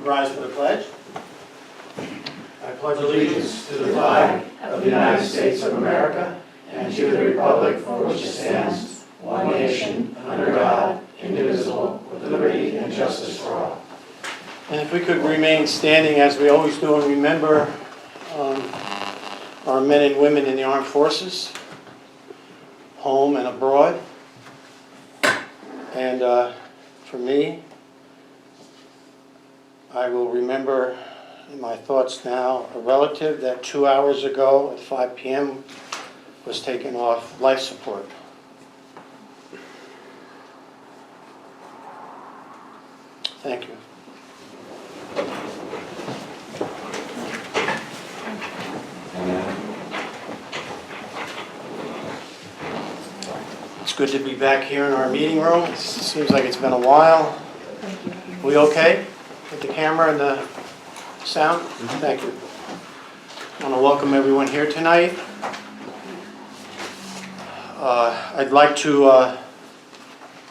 Rise for the pledge. I pledge Allegiance to the flag of the United States of America and to the republic for which it stands, one nation, under God, indivisible, with liberty and justice for all. And if we could remain standing as we always do and remember our men and women in the armed forces, home and abroad. And for me, I will remember in my thoughts now a relative that 2 hours ago at 5 p.m. was taken off life support. Thank you. It's good to be back here in our meeting room. It seems like it's been a while. We okay with the camera and the sound? Thank you. I want to welcome everyone here tonight. I'd like to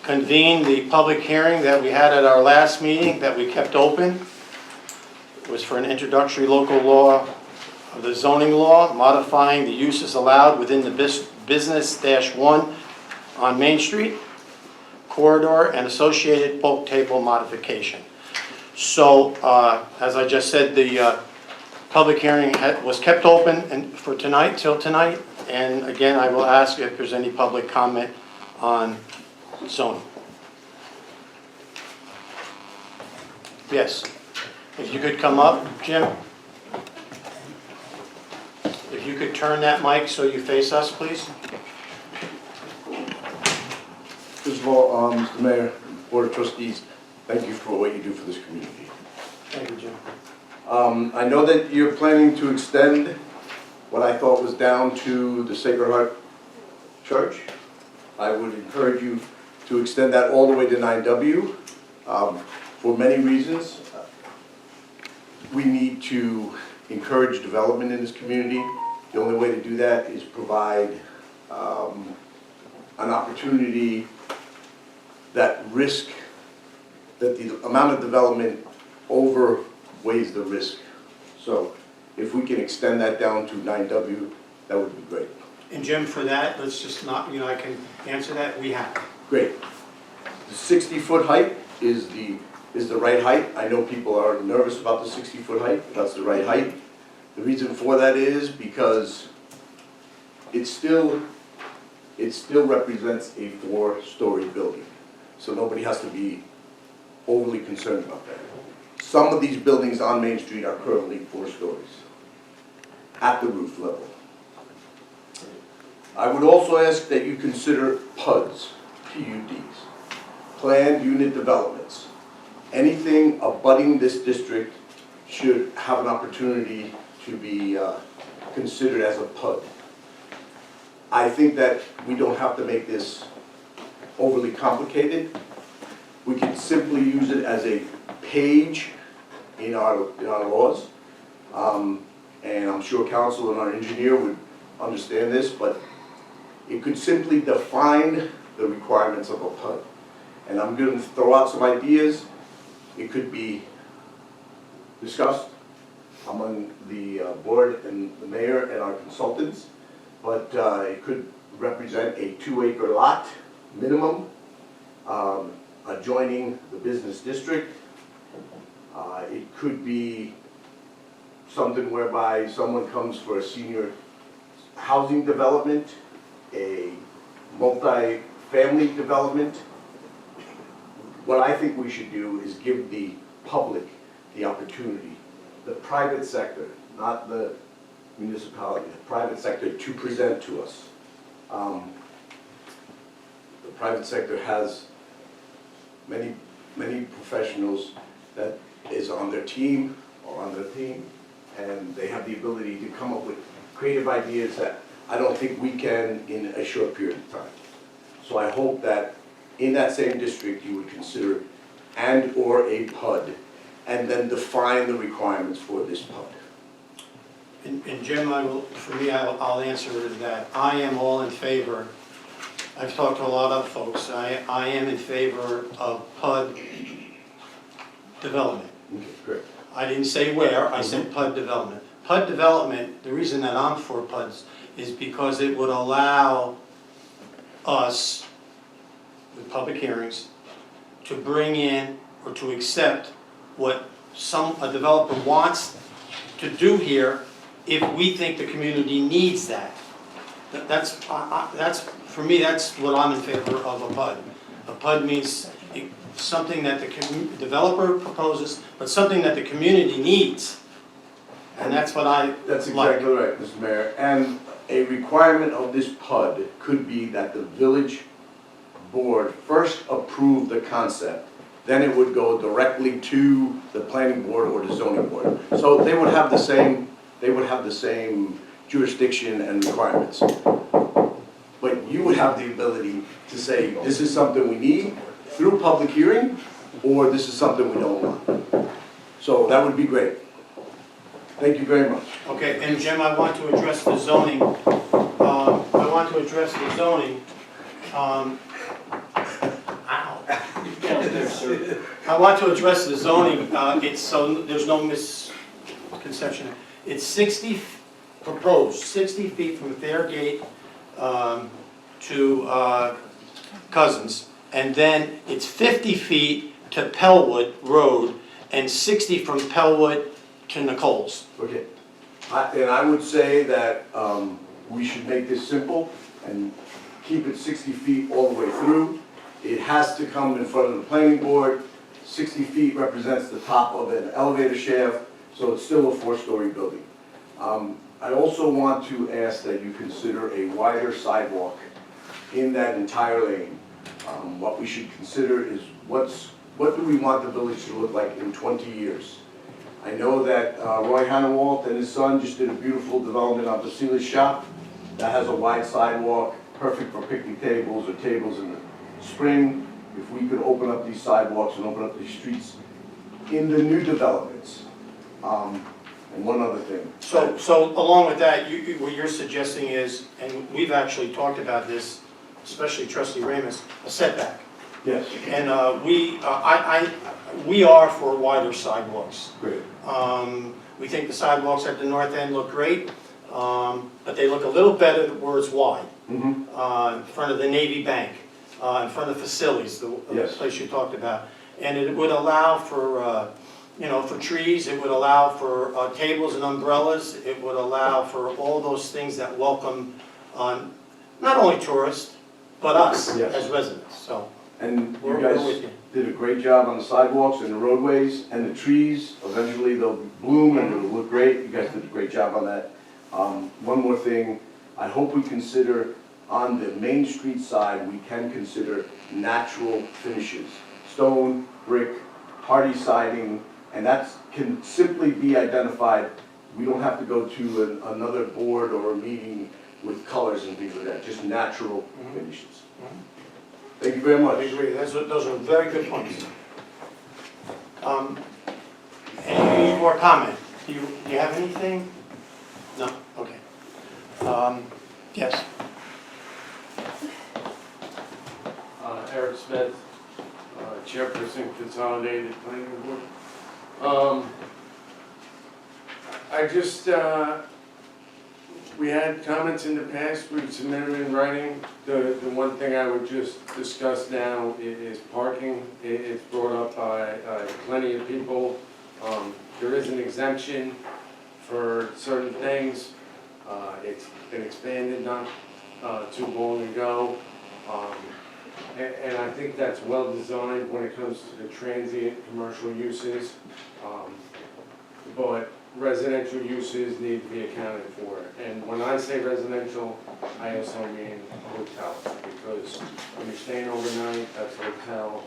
convene the public hearing that we had at our last meeting that we kept open. It was for an introductory local law of the zoning law modifying the uses allowed within the business-1 on Main Street corridor and associated bulk table modification. So, as I just said, the public hearing was kept open for tonight, till tonight. And again, I will ask if there's any public comment on zoning. Yes. If you could come up, Jim. If you could turn that mic so you face us, please. First of all, Mr. Mayor, Board of Trustees, thank you for what you do for this community. Thank you, Jim. I know that you're planning to extend what I thought was down to the Sacred Heart Church. I would encourage you to extend that all the way to 9W for many reasons. We need to encourage development in this community. The only way to do that is provide an opportunity that the amount of development outweighs the risk. So if we can extend that down to 9W, that would be great. And Jim, for that, let's just not, I can answer that, we have. Great. The 60-foot height is the right height. I know people are nervous about the 60-foot height, but that's the right height. The reason for that is because it still represents a 4-story building. So nobody has to be overly concerned about that. Some of these buildings on Main Street are currently 4 stories at the roof level. I would also ask that you consider PUDs, PUDs, planned unit developments. Anything abutting this district should have an opportunity to be considered as a PUD. I think that we don't have to make this overly complicated. We can simply use it as a page in our laws. And I'm sure council and our engineer would understand this, but it could simply define the requirements of a PUD. And I'm going to throw out some ideas. It could be discussed among the board and the mayor and our consultants, but it could represent a 2-acre lot minimum adjoining the business district. It could be something whereby someone comes for a senior housing development, a multi-family development. What I think we should do is give the public the opportunity, the private sector, not the municipality, the private sector, to present to us. The private sector has many professionals that is on their team or on their team, and they have the ability to come up with creative ideas that I don't think we can in a short period of time. So I hope that in that same district you would consider and/or a PUD, and then define the requirements for this PUD. And Jim, I'll answer that. I am all in favor. I've talked to a lot of folks. I am in favor of PUD development. Okay, great. I didn't say where, I said PUD development. PUD development, the reason that I'm for PUDs is because it would allow us, with public hearings, to bring in or to accept what a developer wants to do here if we think the community needs that. That's, for me, that's what I'm in favor of a PUD. A PUD means something that the developer proposes, but something that the community needs. And that's what I like. That's exactly right, Mr. Mayor. And a requirement of this PUD could be that the village board first approve the concept, then it would go directly to the planning board or the zoning board. So they would have the same jurisdiction and requirements. But you would have the ability to say, this is something we need through public hearing, or this is something we don't want. So that would be great. Thank you very much. Okay, and Jim, I want to address the zoning. I want to address the zoning. Ow. I want to address the zoning, it's so there's no misconception. It's 60, proposed 60 feet from Fairgate to Cousins, and then it's 50 feet to Pellwood Road, and 60 from Pellwood to Nichols. Okay. And I would say that we should make this simple and keep it 60 feet all the way through. It has to come in front of the planning board. 60 feet represents the top of an elevator shaft, so it's still a 4-story building. I also want to ask that you consider a wider sidewalk in that entire lane. What we should consider is what do we want the village to look like in 20 years? I know that Roy Hannawalt and his son just did a beautiful development on Basile's shop that has a wide sidewalk, perfect for picnic tables or tables in the spring. If we could open up these sidewalks and open up these streets in the new developments. And one other thing. So along with that, what you're suggesting is, and we've actually talked about this, especially Trustee Ramus, a setback. Yes. And we are for wider sidewalks. Great. We think the sidewalks at the north end look great, but they look a little better where it's wide. In front of the Navy Bank, in front of facilities, the Yes. place you talked about. And it would allow for, for trees, it would allow for tables and umbrellas, it would allow for all those things that welcome not only tourists, but us Yes. as residents, so. And you We're guys with you. did a great job on the sidewalks and the roadways and the trees. Eventually they'll bloom and it'll look great. You guys did a great job on that. One more thing, I hope we consider on the Main Street side, we can consider natural finishes. Stone, brick, hardy siding, and that can simply be identified. We don't have to go to another board or a meeting with colors and things like that, just natural finishes. Thank you very much. I agree, those are very good points. Any more comment? Do you have anything? No, okay. Yes. Eric Smith, Chairperson, Consolidated Planning Board. I just, we had comments in the past, we've submitted in writing. The one thing I would just discuss now is parking. It's brought up by plenty of people. There is an exemption for certain things. It's been expanded not too long ago. And I think that's well designed when it comes to the transient commercial uses. But residential uses need to be accounted for. And when I say residential, I also mean a hotel, because when you're staying overnight, that's a hotel.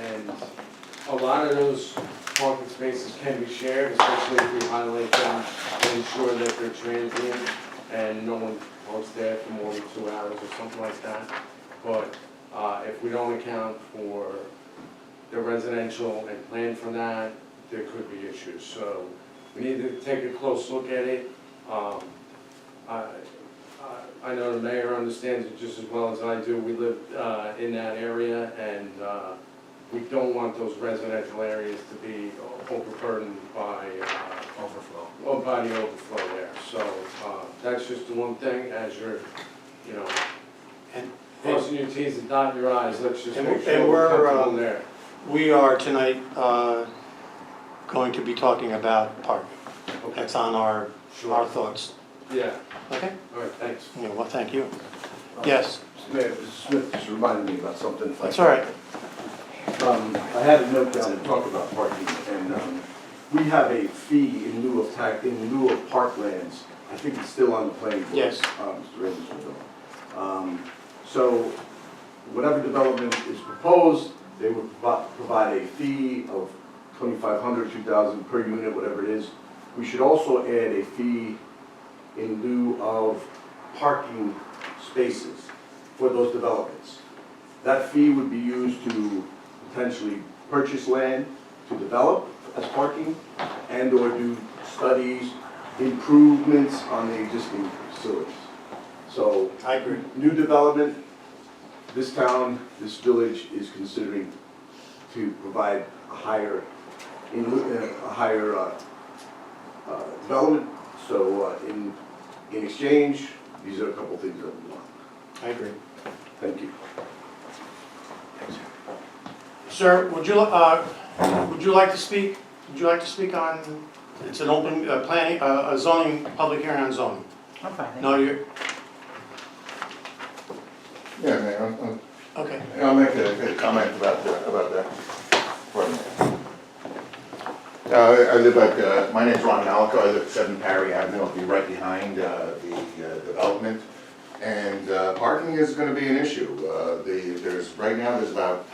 And a lot of those parking spaces can be shared, especially if we highlight them and ensure that they're transient and no one parks there for more than 2 hours or something like that. But if we don't account for the residential and plan for that, there could be issues. So we need to take a close look at it. I know the mayor understands it just as well as I do. We live in that area, and we don't want those residential areas to be overburdened by, Overflow. well, by the overflow there. So, that's just the one thing, as you're, you know, And- crossing your Ts and dotting your Is, let's just And make and sure we're, we're comfortable there. We are tonight going to be talking about parking. Okay, That's on our sure, thoughts. yeah, Okay? all right, thanks. Yeah, well, thank you. Yes, Mayor, Mr. Smith just reminded me about something. if I that's all right. I had a note down to talk about parking, and we have a fee in lieu of parklands. I think it's still on the planning board. Yes. Mr. Ravenswood. So whatever development is proposed, they would provide a fee of $2,500, $2,000 per unit, whatever it is. We should also add a fee in lieu of parking spaces for those developments. That fee would be used to potentially purchase land to develop as parking and/or do studies, improvements on the existing facilities. So I agree. new development, this town, this village is considering to provide a higher, development. So in exchange, these are a couple things that we want. I agree. Thank you. Sir, would you like to speak? Would you like to speak on, it's an open planning, a zoning, public hearing on zoning? I'm fine. No, you're, Yeah, Mayor, okay. I'll make a comment about that. Pardon me. I live at, my name's Ron Malco, I live at 7 Parry Avenue, I'll be right behind the development. And parking is gonna be an issue. Right now, there's about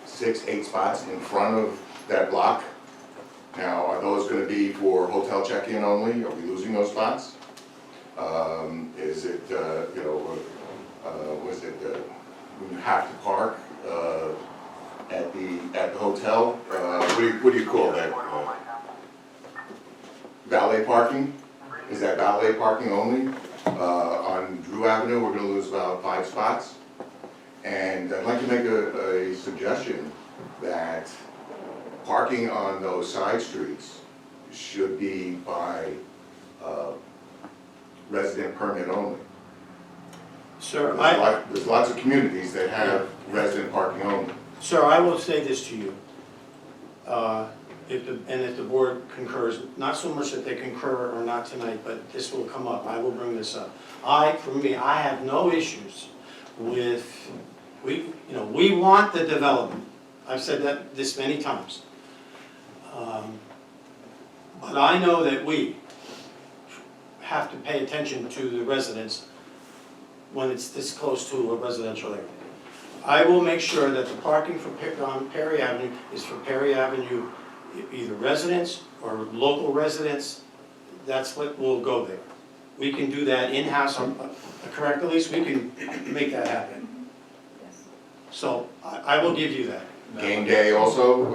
6, 8 spots in front of that block. Now, are those gonna be for hotel check-in only? Are we losing those spots? Is it, was it, you have to park at the hotel? What do you call that? Valet parking? Is that valet parking only? On Drew Avenue, we're gonna lose about 5 spots. And I'd like to make a suggestion that parking on those side streets should be by resident permit only. Sir, There's lots of communities that have resident parking only. Sir, I will say this to you. If the board concurs, not so much that they concur or not tonight, but this will come up, I will bring this up. For me, I have no issues with, we want the development. I've said this many times. But I know that we have to pay attention to the residents when it's this close to a residential area. I will make sure that the parking on Perry Avenue is for Perry Avenue, either residents or local residents. That's what will go there. We can do that in-house, correct, Elise? We can make that happen. So I will give you that. Game day also,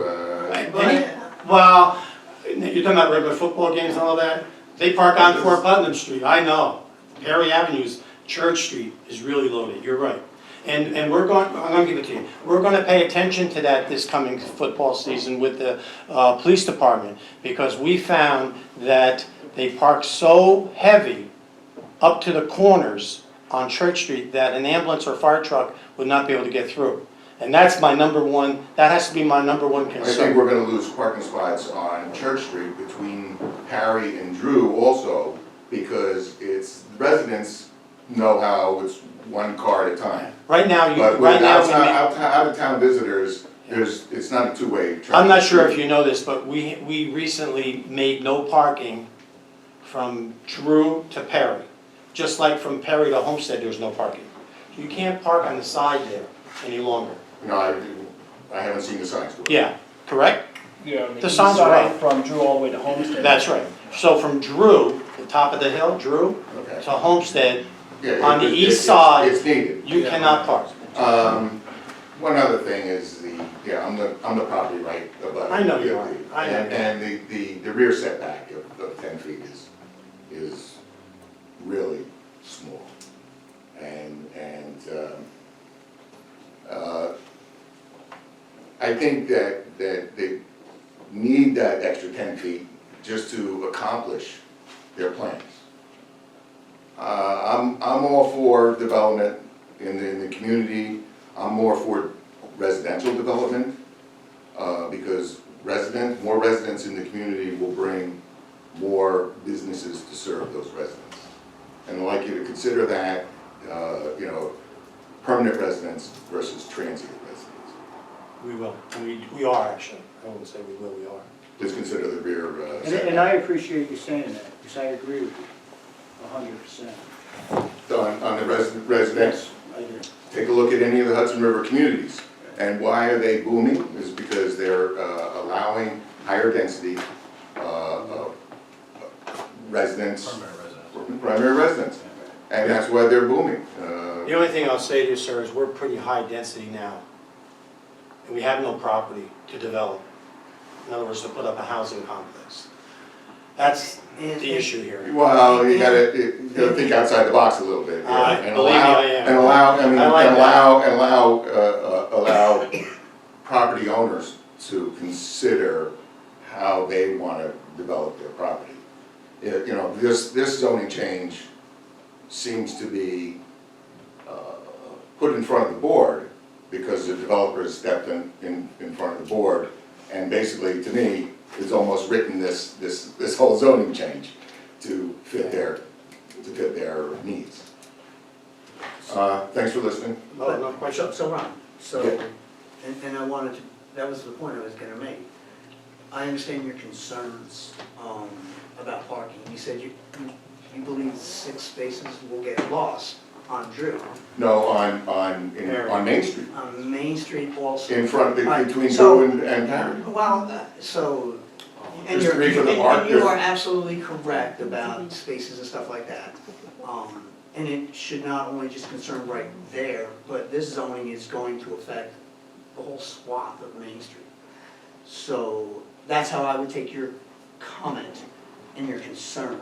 Well, you're talking about regular football games and all that? They park on Fort Putnam Street, I know. Perry Avenue's, Church Street is really loaded, you're right. And I'm gonna give it to you. We're gonna pay attention to that this coming football season with the police department, because we found that they park so heavy up to the corners on Church Street that an ambulance or fire truck would not be able to get through. And that's my number one, that has to be my number one I think concern. we're gonna lose parking spots on Church Street between Parry and Drew also, because residents know how it's one car at a time. Right now, But with out-of-town visitors, it's not a two-way traffic. I'm not sure if you know this, but we recently made no parking from Drew to Perry. Just like from Perry to Homestead, there's no parking. You can't park on the side there any longer. No, I haven't seen the signs for it. Yeah, correct? Yeah, on the The east signs are side up. from Drew all the way to Homestead. That's right. So from Drew, the top of the hill, Drew, Okay. to Homestead, Yeah, on the it- east it's- side, It's needed. you cannot park. One other thing is I'm the property right above. I know you are. I know. And the rear setback of 10 feet is really small. And I think that they need that extra 10 feet just to accomplish their plans. I'm all for development in the community. I'm more for residential development, because more residents in the community will bring more businesses to serve those residents. And I'd like you to consider that, you know, permanent residents versus transient residents. We will, we are actually, I wouldn't say we will, we are. Just consider the rear And setback. I appreciate you saying that, because I agree with you 100%. On the residents, I do. take a look at any of the Hudson River communities. And why are they booming? Is because they're allowing higher density residents, primary residents. And that's why they're booming. The only thing I'll say to you, sir, is we're pretty high density now. And we have no property to develop. In other words, to put up a housing complex. That's the issue here. Well, you gotta think outside the box a little bit. here, and Believe me, I am. And allow, I mean, I like and that. allow property owners to consider how they wanna develop their property. You know, this zoning change seems to be put in front of the board because the developers stepped in front of the board, and basically, to me, it's almost written this whole zoning change to fit their needs. Thanks for listening. No question. So Ron, Yeah. and I wanted to, that was the point I was gonna make. I understand your concerns, about parking. You said you believe 6 spaces will get lost on Drew. No, on Main Street, On Main Street also. in front, Right, between so- Drew and Perry. Well, so, and There's you're, 3 for the and park, you are there's- absolutely correct about spaces and stuff like that. And it should not only just concern right there, but this zoning is going to affect the whole swath of Main Street. So that's how I would take your comment and your concern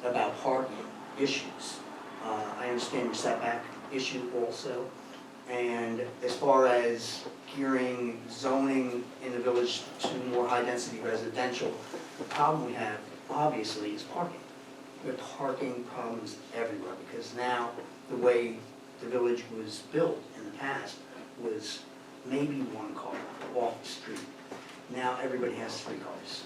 about parking issues. I understand your setback issue also. And as far as gearing zoning in the village to more high-density residential, the problem we have, obviously, is parking. We have parking problems everywhere, because now, the way the village was built in the past was maybe 1 car off the street. Now, everybody has 3 cars.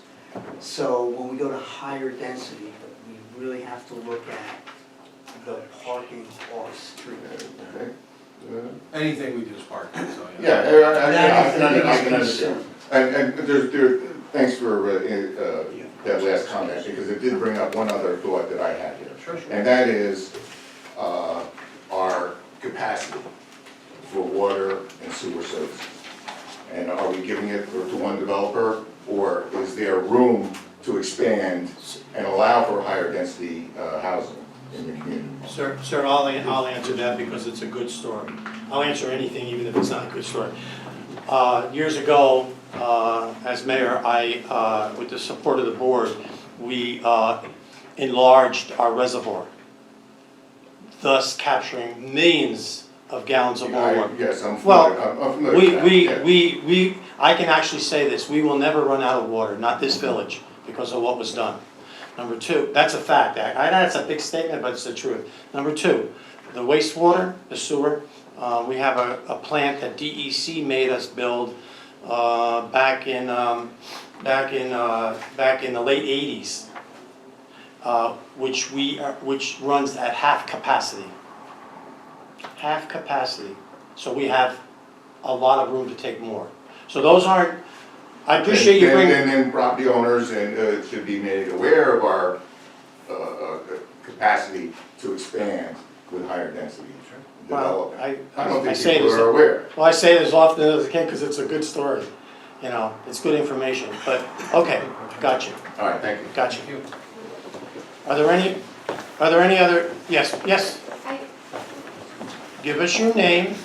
So when we go to higher density, we really have to look at the parking off street. Okay. Anything we do is parking, so, yeah. Yeah, I can understand. And thanks for that last comment, because it did bring up one other thought that I had here. Sure. And that is our capacity for water and sewer services. And are we giving it to one developer, or is there room to expand and allow for higher density housing in the community? Sir, I'll answer that because it's a good story. I'll answer anything even if it's not a good story. Years ago, as mayor, with the support of the board, we enlarged our reservoir, thus capturing millions of gallons of water. Yes, I'm Well, familiar with that, yeah. I can actually say this, we will never run out of water, not this village, because of what was done. Number 2, that's a fact, that's a big statement, but it's the truth. Number 2, the wastewater, the sewer, we have a plant that DEC made us build back in the late 80s, which runs at half capacity. Half capacity. So we have a lot of room to take more. So those aren't, I appreciate you bringing. And then property owners should be made aware of our capacity to expand with higher density Well, development. I don't think say people this- are aware. Well, I say it as often as I can because it's a good story. You know, it's good information, but, okay, got you, All right, thank you. got you. Are there any other, yes, I, give us your name.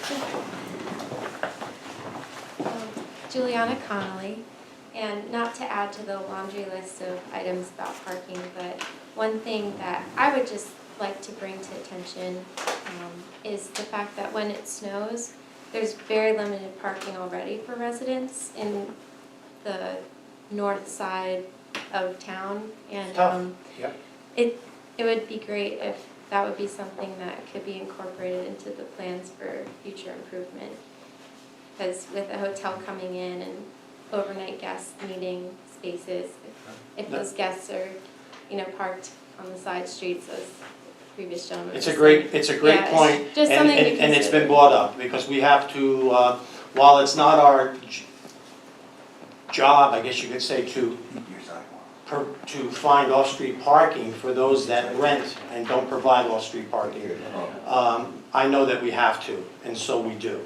Juliana Connolly, and not to add to the laundry list of items about parking, but one thing that I would just like to bring to attention is the fact that when it snows, there's very limited parking already for residents in the north side of town. And Tough. Yep. it would be great if that would be something that could be incorporated into the plans for future improvement. Because with a hotel coming in and overnight guests needing spaces, if those guests are, parked on the side streets as previous gentlemen. It's a was great saying. point. Just And something to and it's been consider. brought up, because we have to, while it's not our job, I guess you could say, to find off-street parking for those that rent and don't provide off-street parking. I know that we have to, and so we do.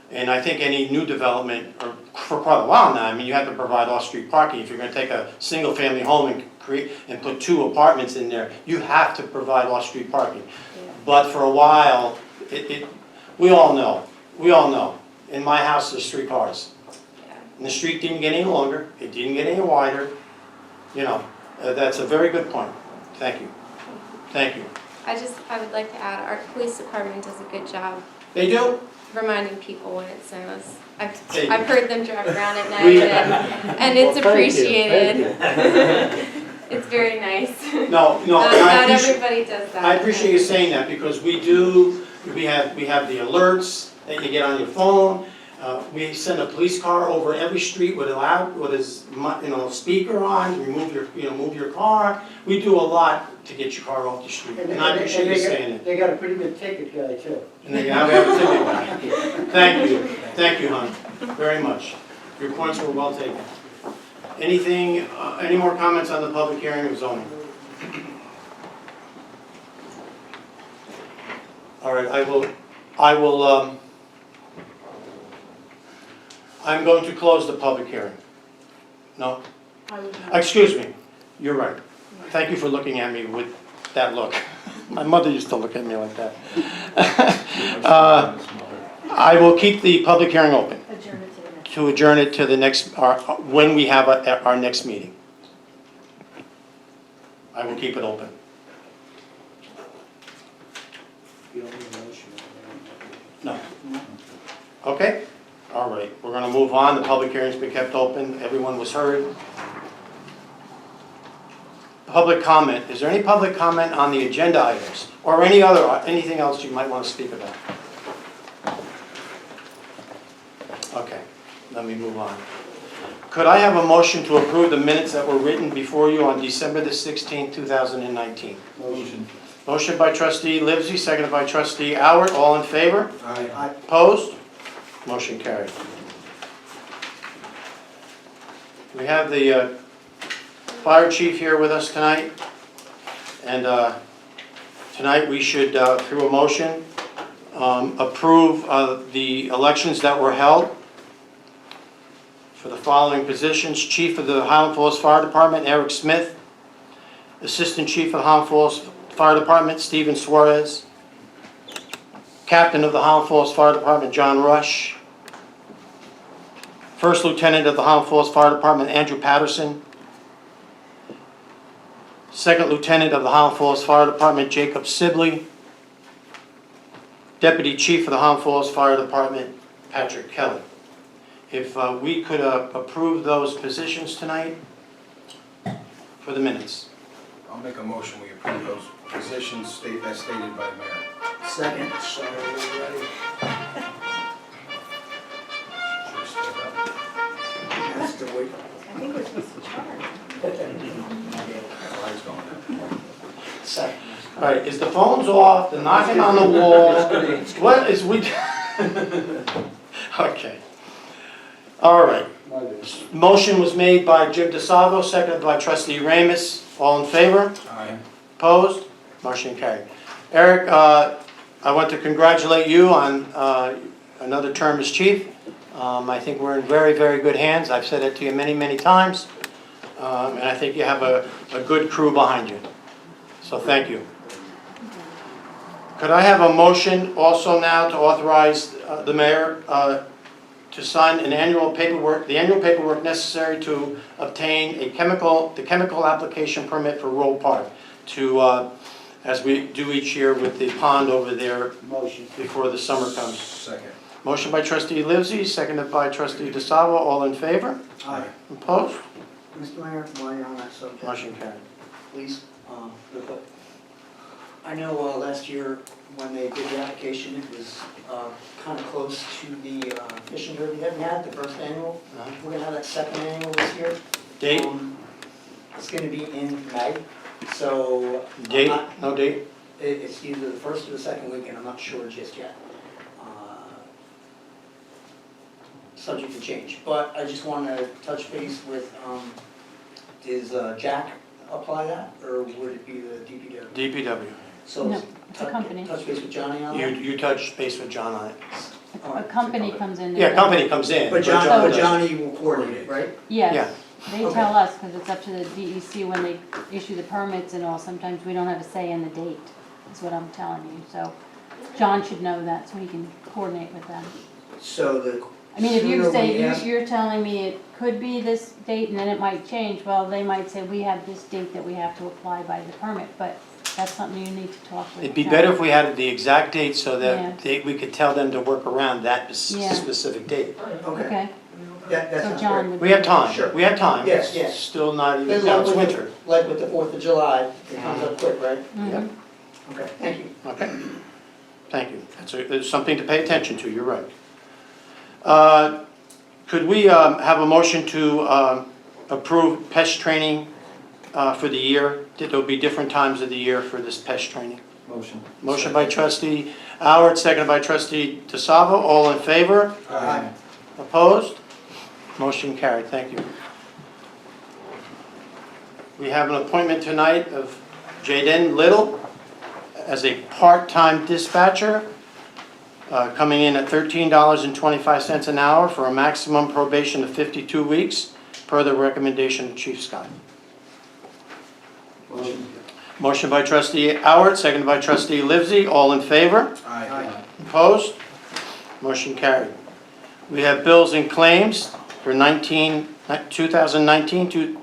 And I think any new development, or for quite a while now, I mean, you have to provide off-street parking. If you're gonna take a single-family home and put 2 apartments in there, you have to provide off-street parking. Yeah. But for a while, we all know, in my house, there's 3 cars. Yeah. And the street didn't get any longer, it didn't get any wider, that's a very good point. Thank you. Thank you. I would like to add, our police department does a good job They do? reminding people when it snows. They- I've heard them drive around at night We- and it's Well, thank you, appreciated. thank It's very nice. No, and Not I appreciate, everybody does that. I appreciate you saying that, because we have the alerts that you get on your phone. We send a police car over every street with his, speaker on, move your car. We do a lot to get your car off the street, and I appreciate you saying it. They got a pretty good ticket guy too. And then, yeah, we have a ticket guy. Thank you, hon, very much. Your points were well taken. Anything, any more comments on the public hearing of zoning? All right, I'm going to close the public hearing. No? Excuse me, you're right. Thank you for looking at me with that look. My mother used to look at me like that. I will keep the public hearing open. To adjourn it to the next, when we have our next meeting. I will keep it open. You don't need a motion. No. Okay? All right, we're going to move on. The public hearing's been kept open. Everyone was heard. Public comment. Is there any public comment on the agenda items? Or anything else you might want to speak about? Okay, let me move on. Could I have a motion to approve the minutes that were written before you on December the 16th, 2019? Motion. Motion by trustee Livesey, seconded by trustee Howard. All in favor? Aye. Opposed? Motion carried. We have the fire chief here with us tonight. And tonight we should, through a motion, approve the elections that were held for the following positions: Chief of the Highland Falls Fire Department, Eric Smith; Assistant Chief of the Highland Falls Fire Department, Stephen Suarez; Captain of the Highland Falls Fire Department, John Rush; First Lieutenant of the Highland Falls Fire Department, Andrew Patterson; Second Lieutenant of the Highland Falls Fire Department, Jacob Sibley; Deputy Chief of the Highland Falls Fire Department, Patrick Kelly. If we could approve those positions tonight for the minutes. I'll make a motion, we approve those positions as stated by the mayor. Second. Should we split it up? That's the way. I think we're supposed to charge. Lights going up. All right, is the phones off, the knocking on the wall? What is we? Okay. All right. Motion was made by Jim DeSalvo, seconded by trustee Ramus. All in favor? Aye. Opposed? Motion carried. Eric, I want to congratulate you on another term as chief. I think we're in very, very good hands. I've said it to you many, many times. And I think you have a good crew behind you. So thank you. Could I have a motion also now to authorize the mayor to sign the annual paperwork necessary to obtain the chemical application permit for Roll Park, as we do each year with the pond over there Motion. before the summer comes. Second. Motion by trustee Livesey, seconded by trustee DeSalvo. All in favor? Aye. Opposed? Mr. Mayor, while you're on that subject, Motion carried. please, real quick. I know last year when they did the application, it was kind of close to the fishing derby that we had, the first annual. Uh-huh. We're gonna have that second annual this year. Date? It's gonna be in May, so. I'm Date? not- No date? It's either the first or the second weekend, I'm not sure just yet. Subject to change, but I just want to touch base with, does Jack apply that, or would it be the DPW? DPW. So No, it's a company. Touch base with Johnny on that? You touched base with John on it. A company comes in. Yeah, company comes in. But does. Johnny will coordinate it, right? Yes, they Okay. tell us, because it's up to the DEC when they issue the permits and all, sometimes we don't have a say in the date, is what I'm telling you. So John should know that, so he can coordinate with them. So the I mean, if you sooner say, we ask- you're telling me it could be this date and then it might change, well, they might say, we have this date that we have to apply by the permit, but that's something you need to talk with. It'd be John. better if we had the exact date so Yeah. that we could tell them to work around that Yeah. specific date. Okay, Okay, that so sounds John great. would. We have time. Sure. We have time. Yes, It's yes. Still not even, Then no, like it's with winter. Like with the 4th of July, it comes up quick, right? Mhm. Okay, thank you. Okay. Thank you. It's something to pay attention to, you're right. Could we have a motion to approve pest training for the year? There'll be different times of the year for this pest training. Motion. Motion by trustee Howard, seconded by trustee DeSalvo. All in favor? Aye. Opposed? Motion carried. Thank you. We have an appointment tonight of Jaden Little as a part-time dispatcher, coming in at $13.25 an hour for a maximum probation of 52 weeks, per the recommendation of Chief Scott. Motion. Motion by trustee Howard, seconded by trustee Livesey. All in favor? Aye. Opposed? Motion carried. We have bills and claims for 2019 to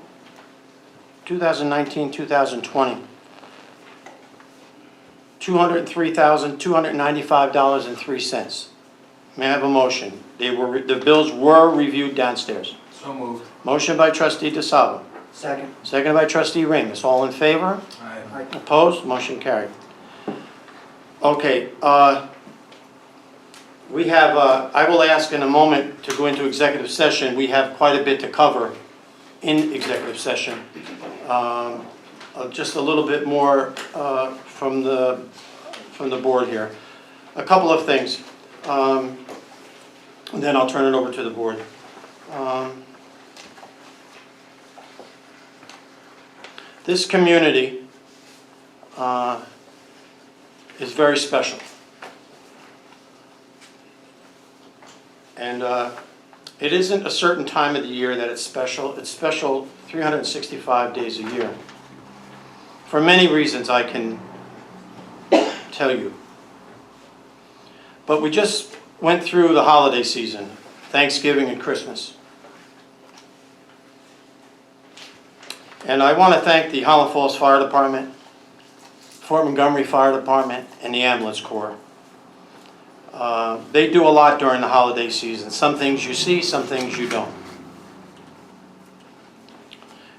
2020. $203,295.03. May I have a motion? The bills were reviewed downstairs. So moved. Motion by trustee DeSalvo, Second. seconded by trustee Ramus. All in favor? Aye. Aye. Opposed? Motion carried. Okay, we have, I will ask in a moment to go into executive session. We have quite a bit to cover in executive session. Just a little bit more from the board here. A couple of things, and then I'll turn it over to the board. This community is very special. And it isn't a certain time of the year that it's special. It's special 365 days a year. For many reasons I can tell you. But we just went through the holiday season, Thanksgiving and Christmas. And I want to thank the Highland Falls Fire Department, Fort Montgomery Fire Department, and the Ambulance Corps. They do a lot during the holiday season. Some things you see, some things you don't.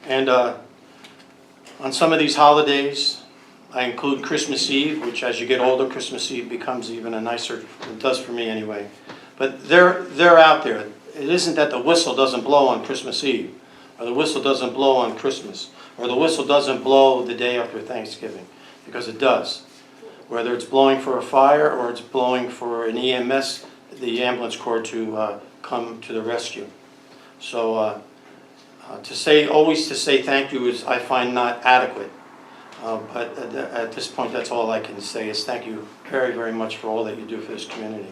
And on some of these holidays, I include Christmas Eve, which as you get older, Christmas Eve becomes even a nicer, it does for me anyway. But they're out there. It isn't that the whistle doesn't blow on Christmas Eve, or the whistle doesn't blow on Christmas, or the whistle doesn't blow the day after Thanksgiving, because it does. Whether it's blowing for a fire or it's blowing for an EMS, the ambulance corps to come to the rescue. So always to say thank you is, I find, not adequate. But at this point, that's all I can say is thank you very, very much for all that you do for this community.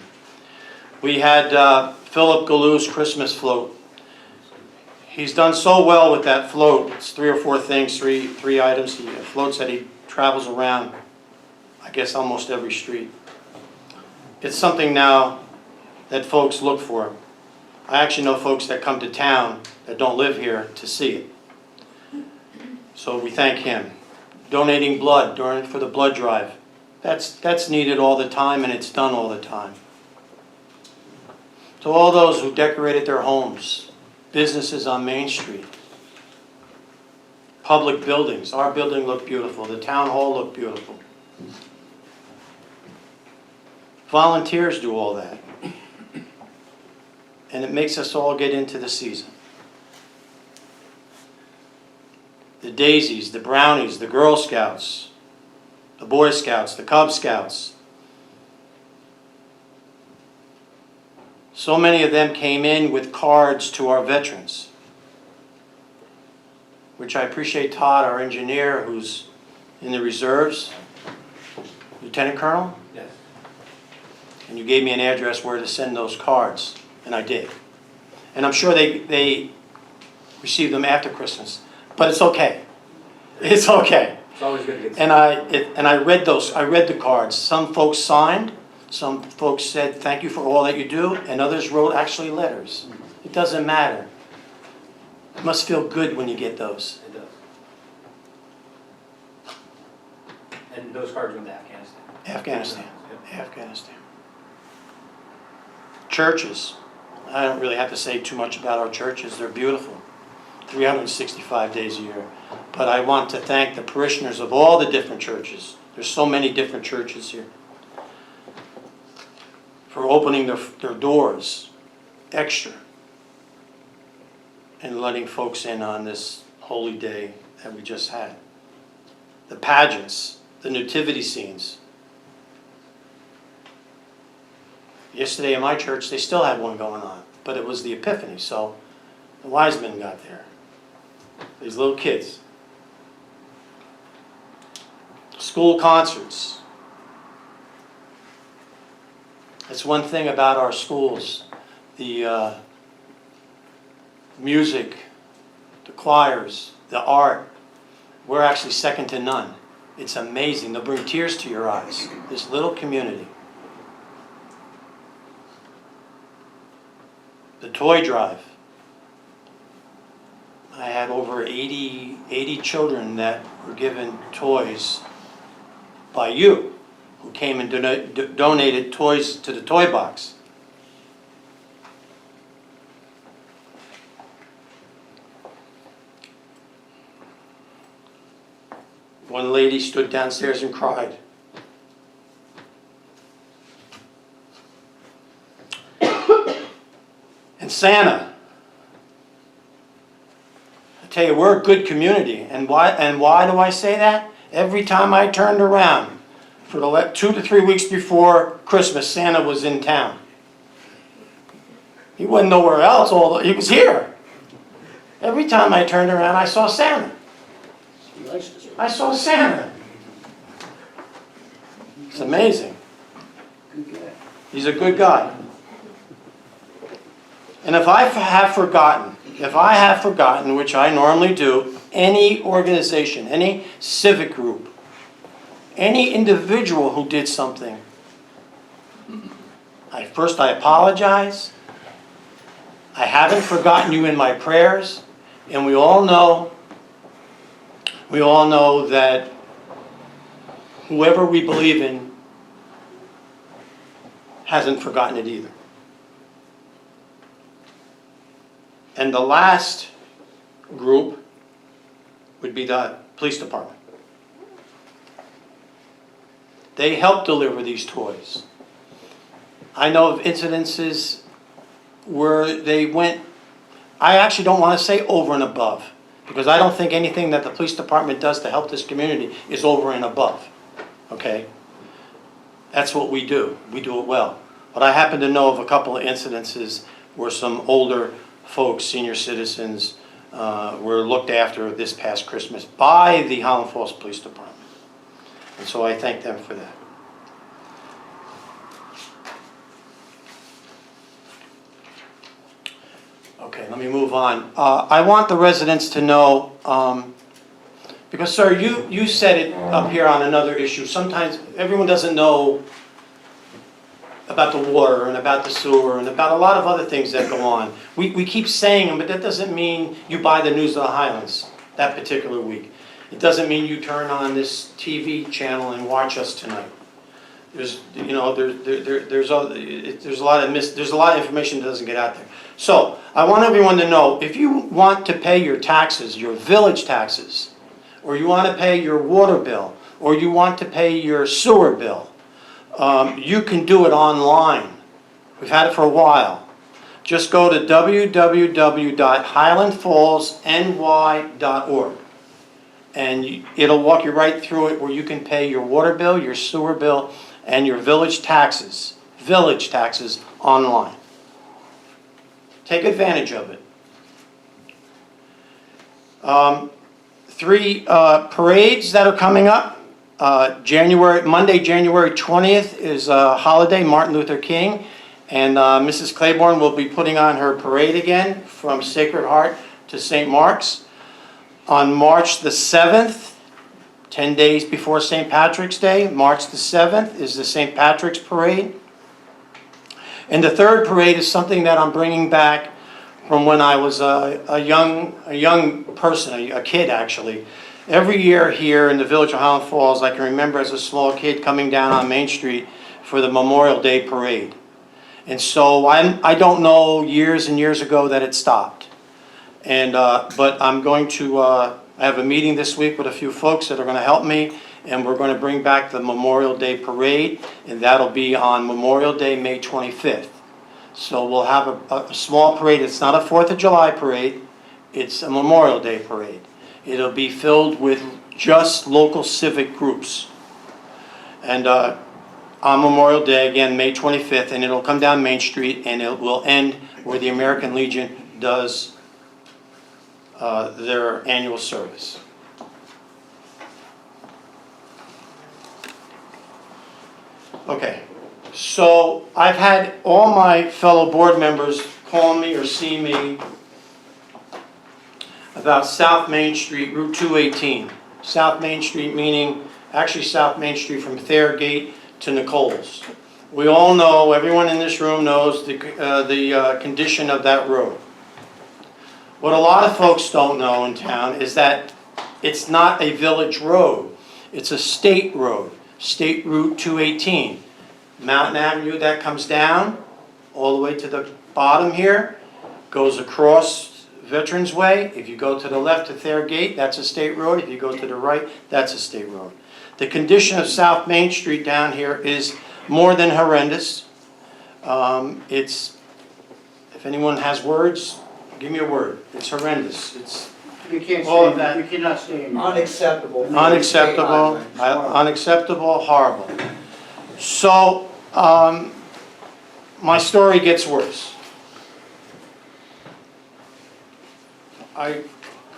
We had Philip Gallou's Christmas float. He's done so well with that float. It's 3 or 4 things, three items. He floats that he travels around, I guess, almost every street. It's something now that folks look for. I actually know folks that come to town that don't live here to see it. So we thank him. Donating blood for the blood drive. That's needed all the time, and it's done all the time. To all those who decorated their homes, businesses on Main Street, public buildings. Our building looked beautiful. The town hall looked beautiful. Volunteers do all that. And it makes us all get into the season. The Daisies, the Brownies, the Girl Scouts, the Boy Scouts, the Cub Scouts. So many of them came in with cards to our veterans, which I appreciate Todd, our engineer, who's in the reserves, Lieutenant Colonel. Yes. And you gave me an address where to send those cards, and I did. And I'm sure they received them after Christmas, but it's okay. It's okay. It's always good to get. And I read those. I read the cards. Some folks signed. Some folks said thank you for all that you do, and others wrote actually letters. It doesn't matter. It must feel good when you get those. It does. And those cards went to Afghanistan. Afghanistan. Yep. Afghanistan. Churches. I don't really have to say too much about our churches. They're beautiful. 365 days a year. But I want to thank the parishioners of all the different churches. There's so many different churches here. For opening their doors extra and letting folks in on this holy day that we just had. The pageants, the nativity scenes. Yesterday in my church, they still had one going on, but it was the Epiphany, so the wise men got there. These little kids. School concerts. That's one thing about our schools. The music, the choirs, the art, we're actually second to none. It's amazing. They'll bring tears to your eyes. This little community. The toy drive. I had over 80 children that were given toys by you, who came and donated toys to the toy box. One lady stood downstairs and cried. And Santa. I tell you, we're a good community. And why do I say that? Every time I turned around, for the 2 to 3 weeks before Christmas, Santa was in town. He wasn't nowhere else, although he was here. Every time I turned around, I saw Santa. I saw Santa. It's amazing. He's a good guy. And if I have forgotten, which I normally do, any organization, any civic group, any individual who did something, I apologize. I haven't forgotten you in my prayers, and we all know that whoever we believe in hasn't forgotten it either. And the last group would be the police department. They helped deliver these toys. I know of incidences where they went, I actually don't want to say over and above, because I don't think anything that the police department does to help this community is over and above, okay? That's what we do. We do it well. But I happen to know of a couple of incidences where some older folks, senior citizens, were looked after this past Christmas by the Highland Falls Police Department. And so I thank them for that. Okay, let me move on. I want the residents to know, because sir, you said it up here on another issue. Sometimes everyone doesn't know about the water and about the sewer and about a lot of other things that go on. We keep saying them, but that doesn't mean you buy the News of the Highlands that particular week. It doesn't mean you turn on this TV channel and watch us tonight. There's, you know, there's a lot of information that doesn't get out there. So, I want everyone to know, if you want to pay your taxes, your village taxes, or you want to pay your water bill, or you want to pay your sewer bill, you can do it online. We've had it for a while. Just go to www.highlandfallsny.org. And it'll walk you right through it, where you can pay your water bill, your sewer bill, and your village taxes online. Take advantage of it. 3 parades that are coming up. Monday, January 20th is a holiday, Martin Luther King. And Mrs. Claiborne will be putting on her parade again from Sacred Heart to St. Mark's. On March the 7th, 10 days before St. Patrick's Day, March the 7th is the St. Patrick's Parade. And the third parade is something that I'm bringing back from when I was a young person, a kid actually. Every year here in the village of Highland Falls, I can remember as a small kid coming down on Main Street for the Memorial Day Parade. And so I don't know years and years ago that it stopped. And but I'm going to I have a meeting this week with a few folks that are going to help me, and we're going to bring back the Memorial Day Parade, and that'll be on Memorial Day, May 25th. So we'll have a small parade. It's not a 4th of July parade, it's a Memorial Day parade. It'll be filled with just local civic groups. And on Memorial Day, again, May 25th, and it'll come down Main Street, and it will end where the American Legion does their annual service. Okay, so I've had all my fellow board members call me or see me about South Main Street, Route 218. South Main Street meaning, actually South Main Street from Thayer Gate to Nichols. We all know, everyone in this room knows the condition of that road. What a lot of folks don't know in town is that it's not a village road. It's a state road, State Route 218. Mountain Avenue that comes down all the way to the bottom here, goes across Veterans Way. If you go to the left to Thayer Gate, that's a state road. If you go to the right, that's a state road. The condition of South Main Street down here is more than horrendous. If anyone has words, give me a word. It's horrendous. It's You can't all of stay, that. you cannot stay in. Unacceptable. Unacceptable, unacceptable, horrible. So, my story gets worse. I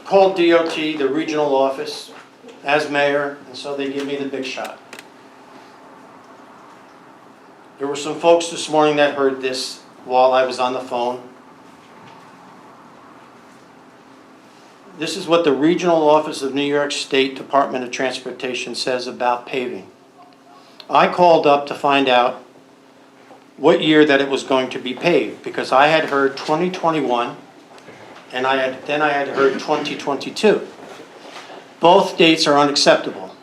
called DOT, the regional office, as mayor, and so they give me the big shot. There were some folks this morning that heard this while I was on the phone. This is what the regional office of New York State Department of Transportation says about paving. I called up to find out what year that it was going to be paved, because I had heard 2021 and then I had heard 2022. Both dates are unacceptable.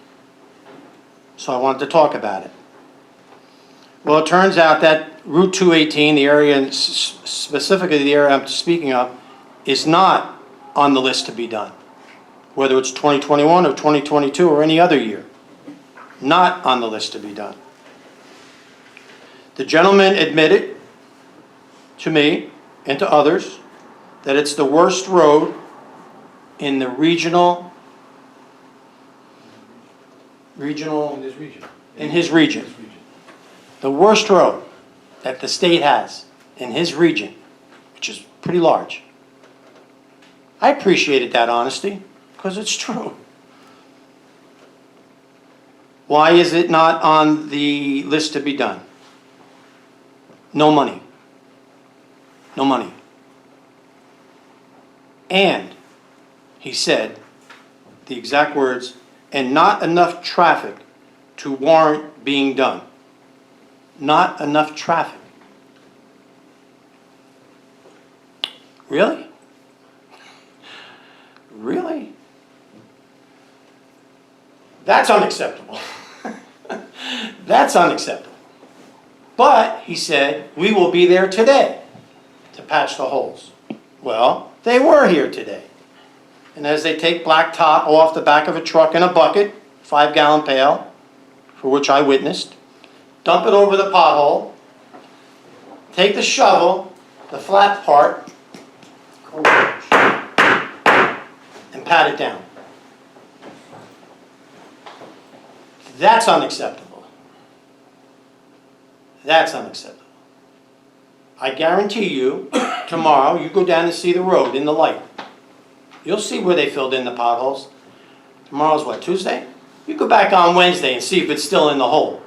So I wanted to talk about it. Well, it turns out that Route 218, the area, specifically the area I'm speaking of, is not on the list to be done. Whether it's 2021 or 2022 or any other year. Not on the list to be done. The gentleman admitted to me and to others that it's the worst road in the regional, in his region. The worst road that the state has in his region, which is pretty large. I appreciated that honesty, because it's true. Why is it not on the list to be done? No money. No money. And, he said, the exact words, and not enough traffic to warrant being done. Not enough traffic. Really? Really? That's unacceptable. That's unacceptable. But, he said, we will be there today to patch the holes. Well, they were here today. And as they take black tar off the back of a truck in a bucket, 5-gallon pail, for which I witnessed, dump it over the pothole, take the shovel, the flat part, and pat it down. That's unacceptable. That's unacceptable. I guarantee you, tomorrow, you go down and see the road in the light. You'll see where they filled in the potholes. Tomorrow's what, Tuesday? You go back on Wednesday and see if it's still in the hole.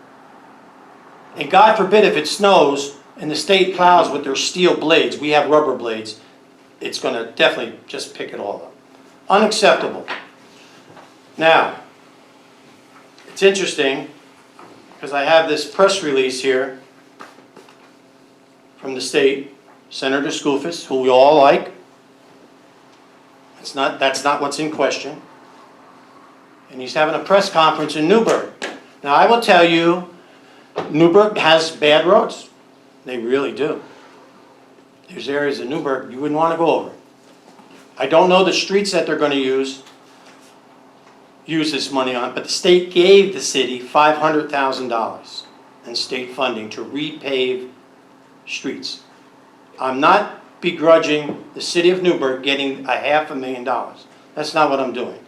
And God forbid if it snows and the state plows with their steel blades, we have rubber blades, it's going to definitely just pick it all up. Unacceptable. Now, it's interesting because I have this press release here from the state, Senator Skoufis, who we all like. That's not what's in question. And he's having a press conference in Newburgh. Now, I will tell you, Newburgh has bad roads. They really do. There's areas in Newburgh you wouldn't want to go over. I don't know the streets that they're going to use this money on, but the state gave the city $500,000 in state funding to repave streets. I'm not begrudging the city of Newburgh getting $500,000. That's not what I'm doing.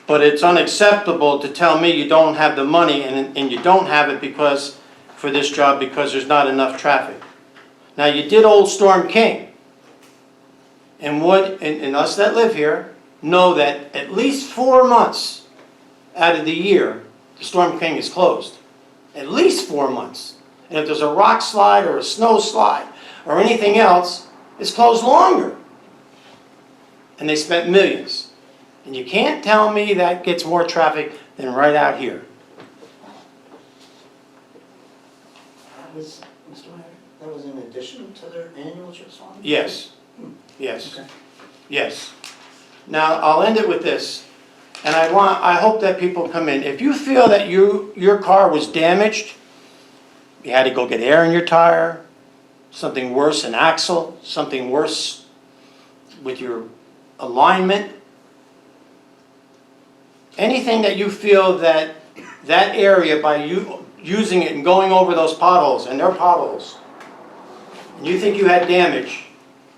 But it's unacceptable to tell me you don't have the money and you don't have it because for this job because there's not enough traffic. Now you did Old Storm King. And us that live here know that at least 4 months out of the year the Storm King is closed. At least 4 months. And if there's a rock slide or a snow slide or anything else, it's closed longer. And they spent millions. And you can't tell me that gets more traffic than right out here. Mr. Mayor, that was in addition to their annual CHIPS fund? Yes. Yes. Okay. Yes. Now, I'll end it with this. And I hope that people come in. If you feel that your car was damaged, you had to go get air in your tire, something worse, an axle, something worse with your alignment, anything that you feel that area by you using it and going over those potholes, and they're potholes, and you think you had damage,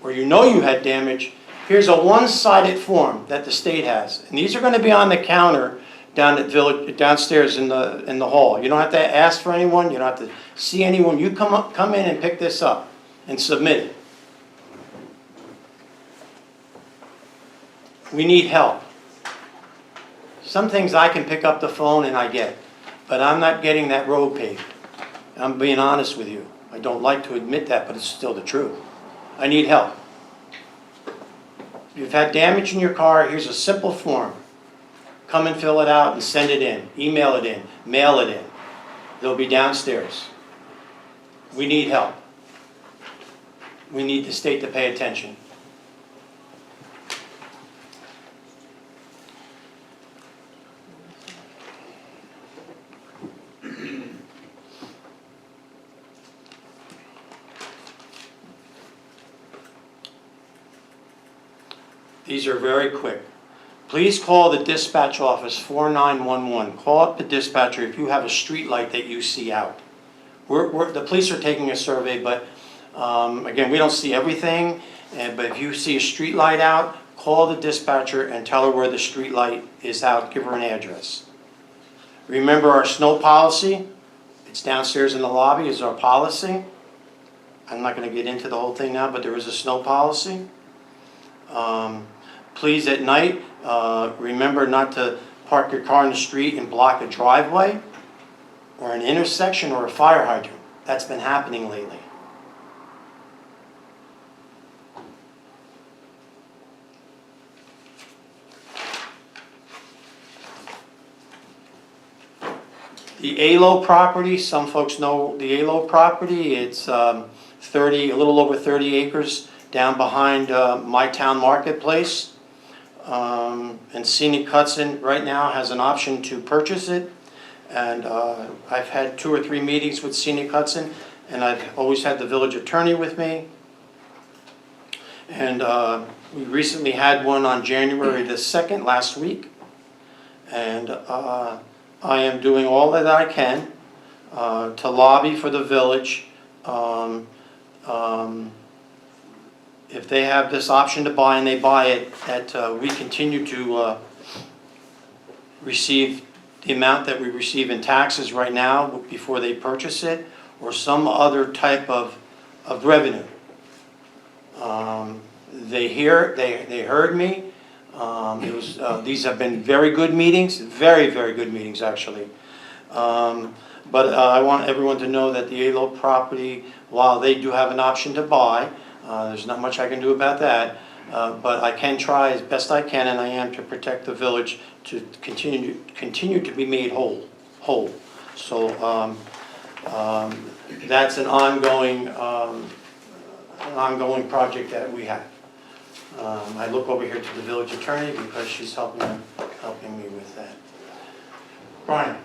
or you know you had damage, here's a one-sided form that the state has. And these are going to be on the counter downstairs in the hall. You don't have to ask for anyone, you don't have to see anyone. You come in and pick this up and submit it. We need help. Some things I can pick up the phone and I get, but I'm not getting that road paved. I'm being honest with you. I don't like to admit that, but it's still the truth. I need help. If you've had damage in your car, here's a simple form. Come and fill it out and send it in. Email it in. Mail it in. They'll be downstairs. We need help. We need the state to pay attention. These are very quick. Please call the dispatch office 4911. Call up the dispatcher if you have a street light that you see out. The police are taking a survey, but again, we don't see everything. But if you see a street light out, call the dispatcher and tell her where the street light is out. Give her an address. Remember our snow policy? It's downstairs in the lobby is our policy. I'm not going to get into the whole thing now, but there is a snow policy. Please at night, remember not to park your car in the street and block a driveway or an intersection or a fire hydrant. That's been happening lately. The ALO property, some folks know the ALO property. It's a little over 30 acres down behind My Town Marketplace. And Scenic Hudson right now has an option to purchase it. And I've had 2 or 3 meetings with Scenic Hudson, and I've always had the village attorney with me. And we recently had one on January the 2nd, last week. And I am doing all that I can to lobby for the village. If they have this option to buy and they buy it, that we continue to receive the amount that we receive in taxes right now before they purchase it, or some other type of revenue. They heard me. These have been very good meetings, very, very good meetings, actually. But I want everyone to know that the ALO property, while they do have an option to buy, there's not much I can do about that, but I can try as best I can, and I am, to protect the village to continue to be made whole. So that's an ongoing project that we have. I look over here to the village attorney because she's helping me with that. Brian?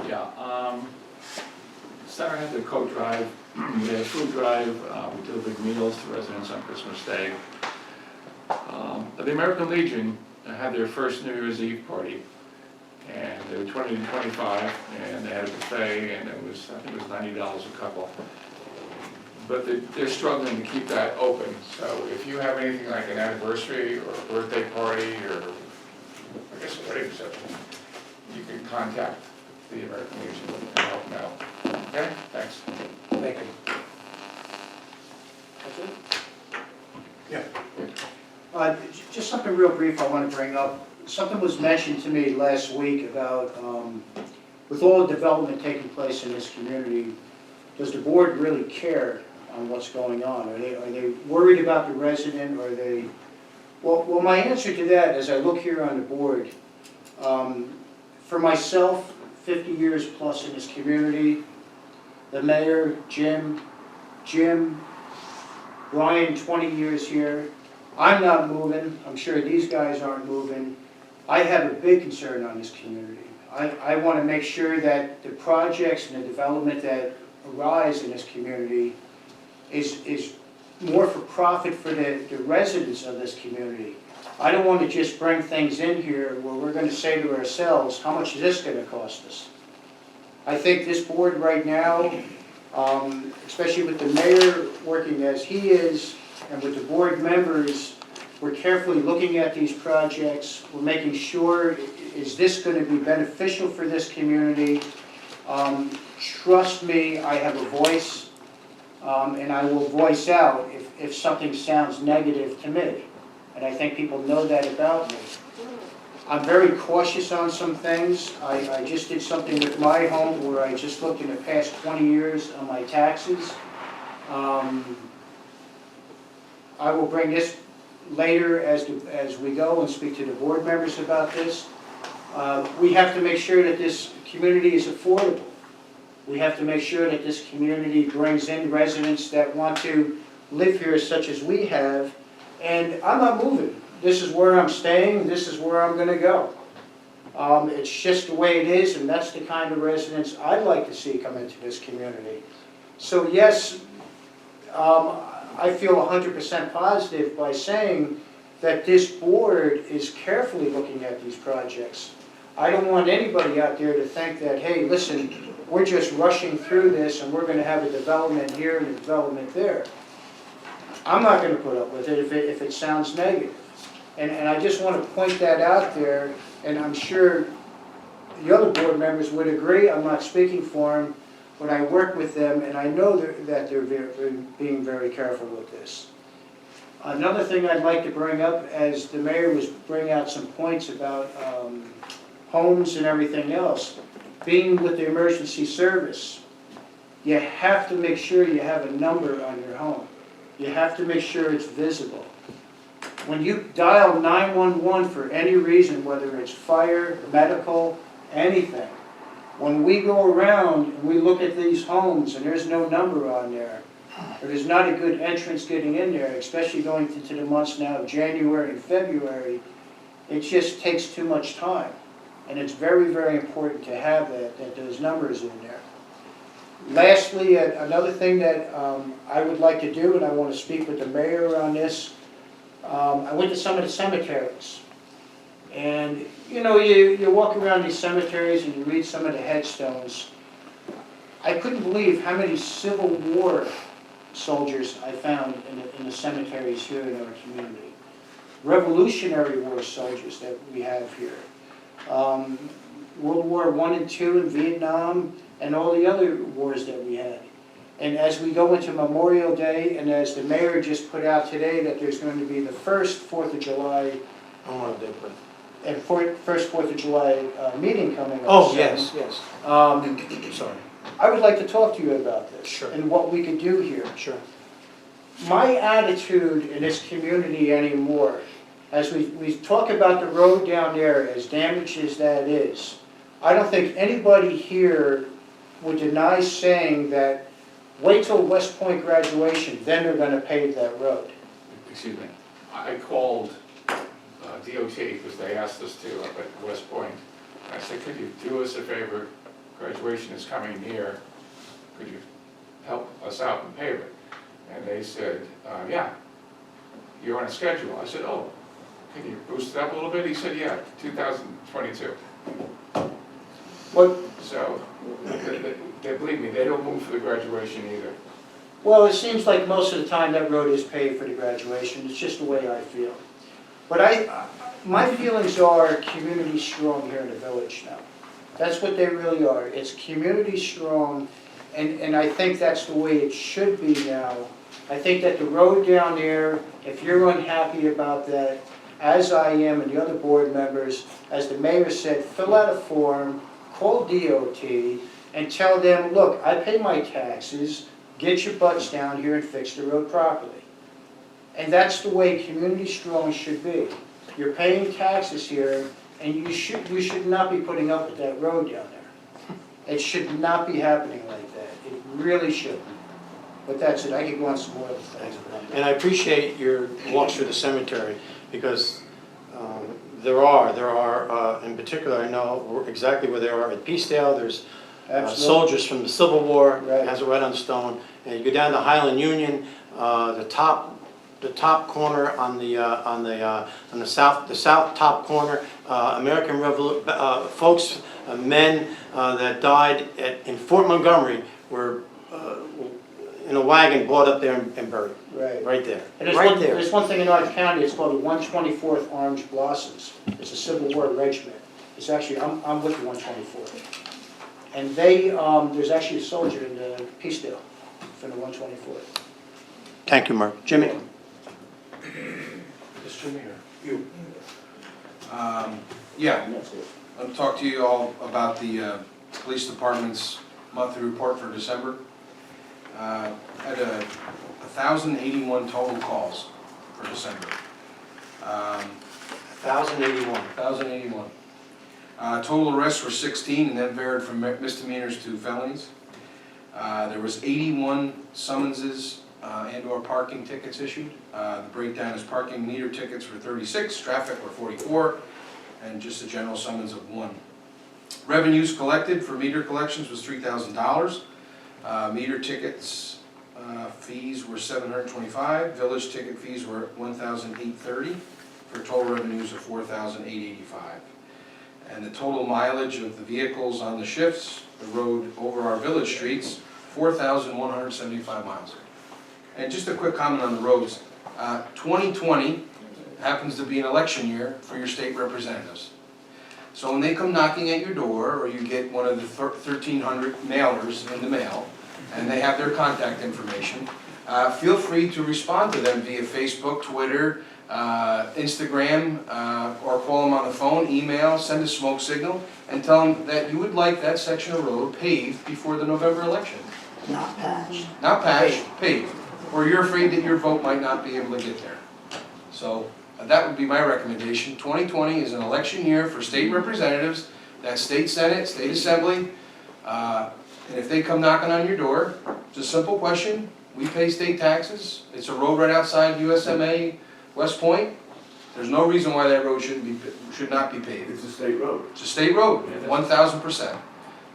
Yeah, Center had the coat drive, we had a food drive, we delivered meals to residents on Christmas Day. The American Legion had their first New Year's Eve party, and they were 20 to 25, and they had a buffet, and it was, I think it was $90 a couple. But they're struggling to keep that open, so if you have anything like an anniversary or a birthday party, or I guess a wedding reception, you can contact the American Legion and help them out. Okay, thanks. Thank you. That's it? Yeah. Just something real brief I want to bring up. Something was mentioned to me last week about, with all the development taking place in this community, does the board really care on what's going on? Are they worried about the resident? Or are they? Well, my answer to that, as I look here on the board, for myself, 50 years plus in this community, the mayor, Jim, Brian, 20 years here. I'm not moving. I'm sure these guys aren't moving. I have a big concern on this community. I want to make sure that the projects and the development that arise in this community is more for profit for the residents of this community. I don't want to just bring things in here where we're going to say to ourselves, how much is this going to cost us? I think this board right now, especially with the mayor working as he is, and with the board members, we're carefully looking at these projects. We're making sure, is this going to be beneficial for this community? Trust me, I have a voice, and I will voice out if something sounds negative to me. And I think people know that about me. I'm very cautious on some things. I just did something with my home where I just looked in the past 20 years on my taxes. I will bring this later as we go and speak to the board members about this. We have to make sure that this community is affordable. We have to make sure that this community brings in residents that want to live here such as we have. And I'm not moving. This is where I'm staying. This is where I'm going to go. It's just the way it is, and that's the kind of residents I'd like to see come into this community. So yes, I feel 100% positive by saying that this board is carefully looking at these projects. I don't want anybody out there to think that, hey, listen, we're just rushing through this and we're going to have a development here and a development there. I'm not going to put up with it if it sounds negative. And I just want to point that out there, and I'm sure the other board members would agree. I'm not speaking for them, but I work with them, and I know that they're being very careful with this. Another thing I'd like to bring up, as the mayor was bringing out some points about homes and everything else, being with the emergency service, you have to make sure you have a number on your home. You have to make sure it's visible. When you dial 911 for any reason, whether it's fire, medical, anything, when we go around and we look at these homes and there's no number on there, or there's not a good entrance getting in there, especially going into the months now of January and February, it just takes too much time. And it's very, very important to have that those numbers in there. Lastly, another thing that I would like to do, and I want to speak with the mayor on this, I went to some of the cemeteries. And, you know, you walk around these cemeteries and you read some of the headstones. I couldn't believe how many Civil War soldiers I found in the cemeteries here in our community. Revolutionary War soldiers that we have here. World War I and II in Vietnam, and all the other wars that we had. And as we go into Memorial Day, and as the mayor just put out today that there's going to be the first 4th of July, and first 4th of July meeting coming up. Oh, soon. yes. Sorry. I would like to talk to you about this. Sure. And what we could do here. Sure. My attitude in this community anymore, as we talk about the road down there, as damaged as that is, I don't think anybody here would deny saying that wait till West Point graduation, then they're going to pave that road. Excuse me, I called DOT because they asked us to up at West Point. I said, could you do us a favor? Graduation is coming near. Could you help us out and pave it? And they said, yeah, you're on a schedule. I said, oh, can you boost it up a little bit? He said, yeah, 2022. What? So, they believe me, they don't move for the graduation either. Well, it seems like most of the time that road is paved for the graduation. It's just the way I feel. But my feelings are community strong here in the village now. That's what they really are. It's community strong, and I think that's the way it should be now. I think that the road down there, if you're unhappy about that, as I am and the other board members, as the mayor said, fill out a form, call DOT, and tell them, look, I pay my taxes, get your butts down here and fix the road properly. And that's the way community strong should be. You're paying taxes here, and you should not be putting up with that road down there. It should not be happening like that. It really shouldn't. But that's it. I could go on some more other things. And I appreciate your walks through the cemetery, because there are, in particular, I know exactly where they are at Peacedale. There's soldiers from the Civil War, Right. has it right on the stone. And you go down to Highland Union, the top corner on the south top corner, American folks, men that died in Fort Montgomery were in a wagon brought up there and buried. Right there. And there's one thing in Orange County, it's called the 124th Orange Blossoms. It's a Civil War regiment. It's actually, I'm with the 124th. And there's actually a soldier in the Peacedale from the 124th. Thank you, Mark. Jimmy? Is Jimmy here? You. Yeah, I'll talk to you all about the police department's monthly report for December. Had 1,081 total calls for December. 1,081. 1,081. Total arrests were 16, and that varied from misdemeanors to felonies. There was 81 summonses and/or parking tickets issued. The breakdown is parking meter tickets were 36, traffic were 44, and just a general summons of 1. Revenues collected for meter collections was $3,000. Meter tickets fees were $725. Village ticket fees were $1,830 for total revenues of $4,885. And the total mileage of the vehicles on the shifts, the road over our village streets, 4,175 miles. And just a quick comment on the roads. 2020 happens to be an election year for your state representatives. So when they come knocking at your door, or you get one of the 1,300 mailers in the mail, and they have their contact information, feel free to respond to them via Facebook, Twitter, Instagram, or call them on the phone, email, send a smoke signal, and tell them that you would like that section of road paved before the November election. Not patched. Not patched, paved. Or you're afraid that your vote might not be able to get there. So that would be my recommendation. 2020 is an election year for state representatives, that's state senate, state assembly. And if they come knocking on your door, it's a simple question. We pay state taxes. It's a road right outside USMA West Point. There's no reason why that road should not be paved. It's a state road. It's a state road, 1,000%.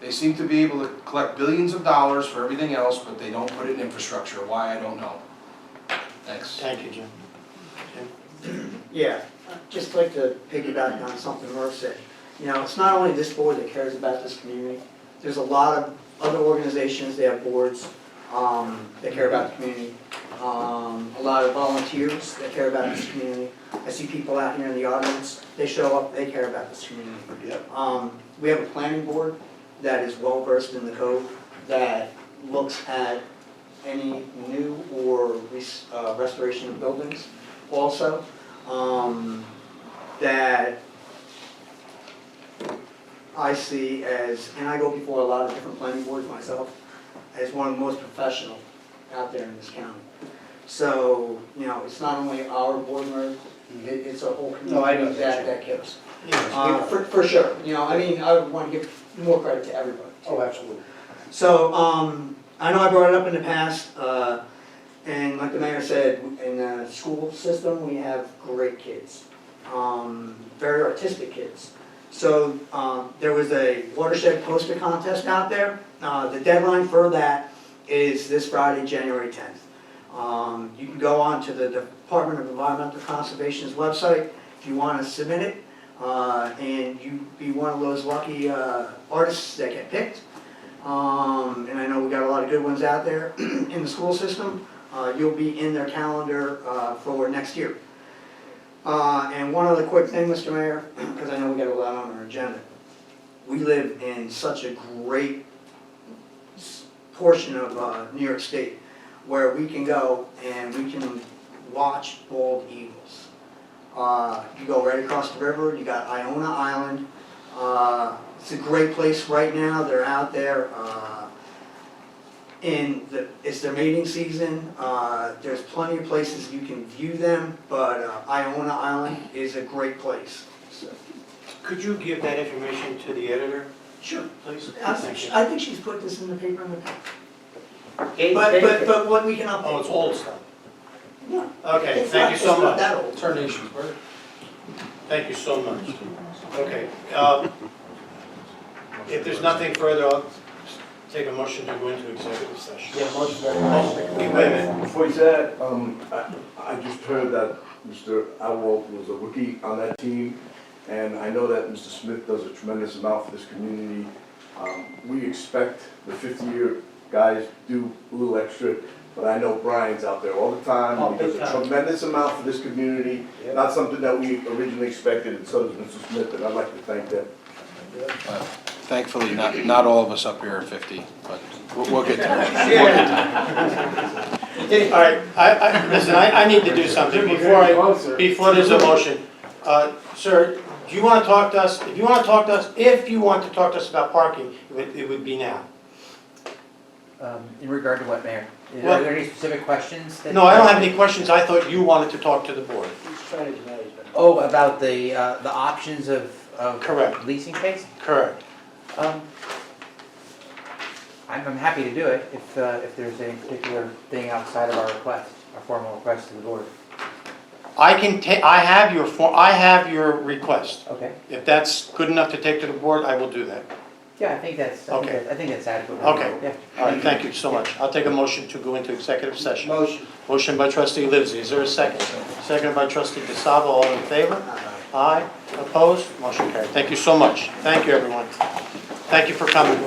They seem to be able to collect billions of dollars for everything else, but they don't put it in infrastructure. Why, I don't know. Thanks. Thank you, Jim. Yeah, I'd just like to piggyback on something Murph said. You know, it's not only this board that cares about this community. There's a lot of other organizations, they have boards that care about the community. A lot of volunteers that care about this community. I see people out here in the audience, they show up, they care about this community. Yep. We have a planning board that is well versed in the code, that looks at any new or restoration of buildings also. That I see as, and I go before a lot of different planning boards myself, as one of the most professional out there in this county. So, you know, it's not only our board members, it's a whole No, I know community that cares. Yeah. For sure, you know, I mean, I would want to give more credit to everybody. Oh, absolutely. So, I know I brought it up in the past, and like the mayor said, in the school system, we have great kids. Very artistic kids. So, there was a watershed poster contest out there. The deadline for that is this Friday, January 10th. You can go on to the Department of Environmental Conservation's website if you want to submit it, and you be one of those lucky artists that get picked. And I know we got a lot of good ones out there in the school system. You'll be in their calendar for next year. And one other quick thing, Mr. Mayor, because I know we got a lot on our agenda. We live in such a great portion of New York State where we can go and we can watch bald eagles. You go right across the river, you got Iona Island. It's a great place right now. They're out there it's their mating season. There's plenty of places you can view them, but Iona Island is a great place. So. Could you give that information to the editor, Sure. please? I think she's put this in the paper in the past. But what we can update. Oh, it's old stuff. Yeah. Okay, It's thank not- you so it's not much. that old. Terminations, where? Thank you so much. Okay, if there's nothing further, I'll take a motion to go into executive session. Yeah, most of Oh, that. wait a minute. Before you say that, I just heard that Mr. Alwalt was a rookie on that team, and I know that Mr. Smith does a tremendous amount for this community. We expect the 50-year guys do a little extra, but I know Brian's out there all the time. Oh, He does big a time. tremendous amount for this community, Yep. not something that we originally expected, and so does Mr. Smith, and I'd like to thank them. Thankfully, not all of us up here are 50, but we'll get there. We'll get there. All right, listen, I need to do something before there's a motion. Sir, do you want to talk to us? If you want to talk to us about parking, it would be now. In regard to what, Mayor? What? Are there any specific questions? that- No, I don't have any questions. I thought you wanted to talk to the board. He's trying to deny it. Oh, about the options of Correct. leasing space? Correct. I'm happy to do it if there's any particular thing outside of our request, our formal request to the board. I have your request. Okay. If that's good enough to take to the board, I will do that. Yeah, I think that's adequate. Okay. Yeah. All right, thank you so much. I'll take a motion to go into executive session. Motion. Motion by trustee Livesey, is there a second? Second by trustee DeSalvo, all in favor? Aye, opposed, motion carried. Thank you so much. Thank you, everyone. Thank you for coming.